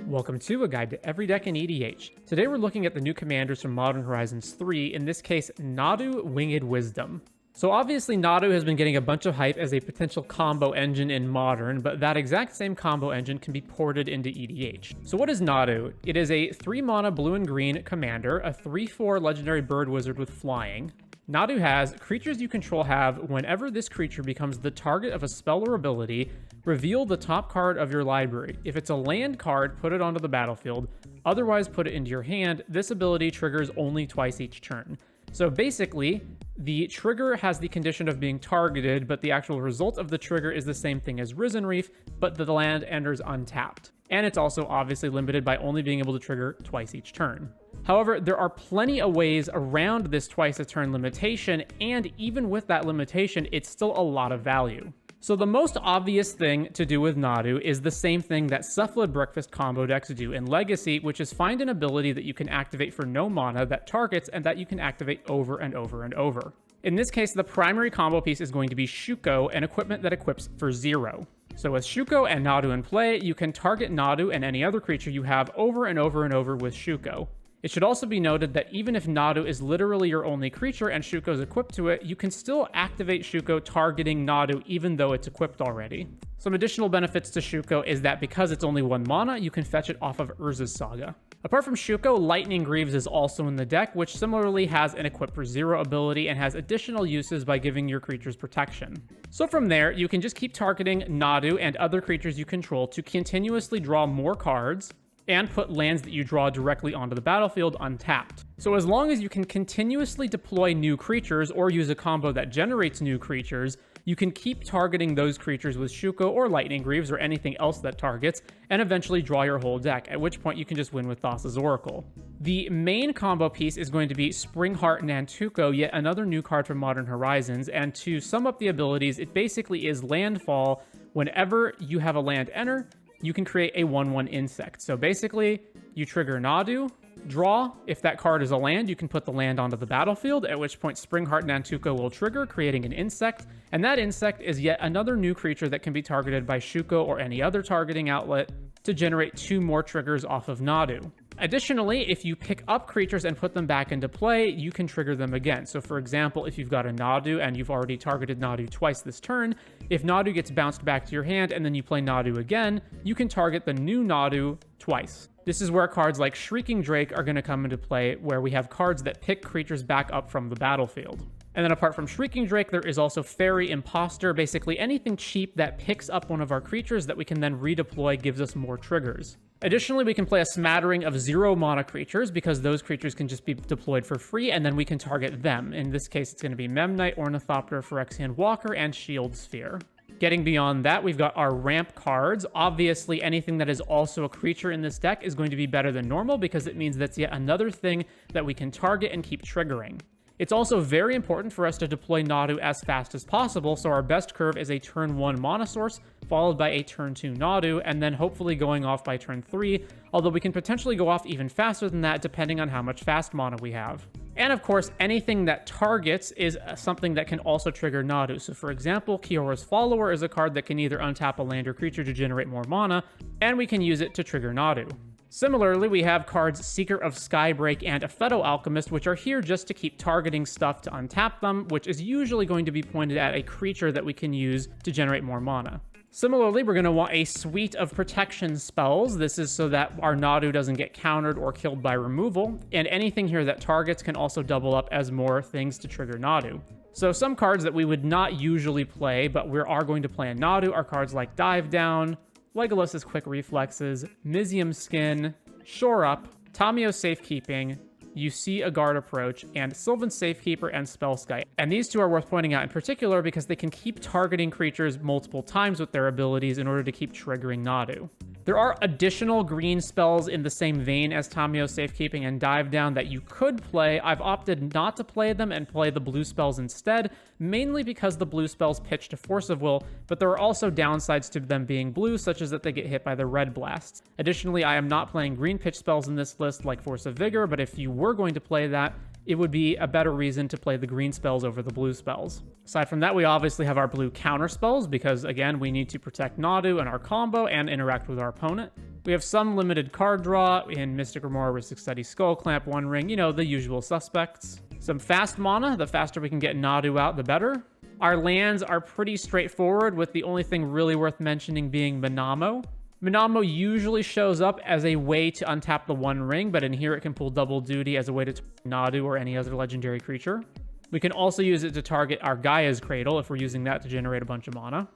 Welcome to a guide to every deck in EDH. Today we're looking at the new commanders from Modern Horizons 3, in this case Nadu, Winged Wisdom. So obviously Nadu has been getting a bunch of hype as a potential combo engine in Modern, but that exact same combo engine can be ported into EDH. So what is Nadu? It is a 3 mana blue and green commander, a 3/4 legendary bird wizard with flying. Nadu has, creatures you control have, whenever this creature becomes the target of a spell or ability, reveal the top card of your library. If it's a land card, put it onto the battlefield, otherwise put it into your hand. This ability triggers only twice each turn. So basically, the trigger has the condition of being targeted, but the actual result of the trigger is the same thing as Risen Reef, but the land enters untapped. And it's also obviously limited by only being able to trigger twice each turn. However, there are plenty of ways around this twice a turn limitation, and even with that limitation, it's still a lot of value. So the most obvious thing to do with Nadu is the same thing that Cephalid Breakfast combo decks do in Legacy, which is find an ability that you can activate for no mana that targets and that you can activate over and over and over. In this case, the primary combo piece is going to be Shuko, an equipment that equips for 0. So with Shuko and Nadu in play, you can target Nadu and any other creature you have over and over and over with Shuko. It should also be noted that even if Nadu is literally your only creature and Shuko is equipped to it, you can still activate Shuko targeting Nadu even though it's equipped already. Some additional benefits to Shuko is that because it's only 1 mana, you can fetch it off of Urza's Saga. Apart from Shuko, Lightning Greaves is also in the deck, which similarly has an equip for 0 ability and has additional uses by giving your creatures protection. So from there, you can just keep targeting Nadu and other creatures you control to continuously draw more cards, and put lands that you draw directly onto the battlefield untapped. So as long as you can continuously deploy new creatures or use a combo that generates new creatures, you can keep targeting those creatures with Shuko or Lightning Greaves or anything else that targets, and eventually draw your whole deck, at which point you can just win with Thassa's Oracle. The main combo piece is going to be Springheart Nantuko, yet another new card from Modern Horizons, and to sum up the abilities, it basically is landfall. Whenever you have a land enter, you can create a 1/1 insect. So basically, you trigger Nadu, draw. If that card is a land, you can put the land onto the battlefield, at which point Springheart Nantuko will trigger, creating an insect. And that insect is yet another new creature that can be targeted by Shuko or any other targeting outlet to generate 2 more triggers off of Nadu. Additionally, if you pick up creatures and put them back into play, you can trigger them again. So for example, if you've got a Nadu and you've already targeted Nadu twice this turn, if Nadu gets bounced back to your hand and then you play Nadu again, you can target the new Nadu twice. This is where cards like Shrieking Drake are going to come into play, where we have cards that pick creatures back up from the battlefield. And then apart from Shrieking Drake, there is also Fairy Imposter. Basically anything cheap that picks up one of our creatures that we can then redeploy gives us more triggers. Additionally, we can play a smattering of 0 mana creatures because those creatures can just be deployed for free, and then we can target them. In this case, it's going to be Memnite, Ornithopter, Phyrexian Walker, and Shield Sphere. Getting beyond that, we've got our ramp cards. Obviously, anything that is also a creature in this deck is going to be better than normal because it means that's yet another thing that we can target and keep triggering. It's also very important for us to deploy Nadu as fast as possible, so our best curve is a turn 1 mana source, followed by a turn 2 Nadu, and then hopefully going off by turn 3, although we can potentially go off even faster than that depending on how much fast mana we have. And of course, anything that targets is something that can also trigger Nadu. So for example, Kiora's Follower is a card that can either untap a land or creature to generate more mana, and we can use it to trigger Nadu. Similarly, we have cards Seeker of Skybreak and Apheto Alchemist, which are here just to keep targeting stuff to untap them, which is usually going to be pointed at a creature that we can use to generate more mana. Similarly, we're going to want a suite of protection spells. This is so that our Nadu doesn't get countered or killed by removal, and anything here that targets can also double up as more things to trigger Nadu. So some cards that we would not usually play, but we are going to play in Nadu, are cards like Dive Down, Legolas's Quick Reflexes, Mizium's Skin, Shore Up, Tamio's Safekeeping, You See a Guard Approach, and Sylvan's Safekeeper and Spellskite. And these 2 are worth pointing out in particular because they can keep targeting creatures multiple times with their abilities in order to keep triggering Nadu. There are additional green spells in the same vein as Tamio's Safekeeping and Dive Down that you could play. I've opted not to play them and play the blue spells instead, mainly because the blue spells pitch to Force of Will, but there are also downsides to them being blue, such as that they get hit by the red blasts. Additionally, I am not playing green pitch spells in this list like Force of Vigor, but if you were going to play that, it would be a better reason to play the green spells over the blue spells. Aside from that, we obviously have our blue counter spells because, again, we need to protect Nadu and our combo and interact with our opponent. We have some limited card draw in Mystic Remora, Rhystic Study, Skull Clamp, One Ring, you know, the usual suspects. Some fast mana. The faster we can get Nadu out, the better. Our lands are pretty straightforward, with the only thing really worth mentioning being Minamo. Minamo usually shows up as a way to untap the One Ring, but in here it can pull Double Duty as a way to target Nadu or any other legendary creature. We can also use it to target our Gaia's Cradle if we're using that to generate a bunch of mana.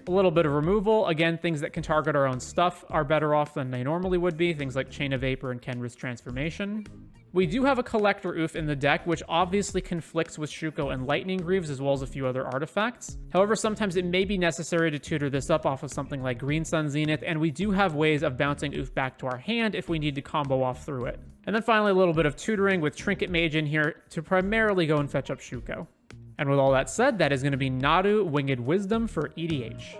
A little bit of removal. Again, things that can target our own stuff are better off than they normally would be. Things like Chain of Vapor and Kenrith's Transformation. We do have a Collector Oof in the deck, which obviously conflicts with Shuko and Lightning Greaves, as well as a few other artifacts. However, sometimes it may be necessary to tutor this up off of something like Green Sun Zenith, and we do have ways of bouncing Oof back to our hand if we need to combo off through it. And then finally, a little bit of tutoring with Trinket Mage in here to primarily go and fetch up Shuko. And with all that said, that is going to be Nadu Winged Wisdom for EDH.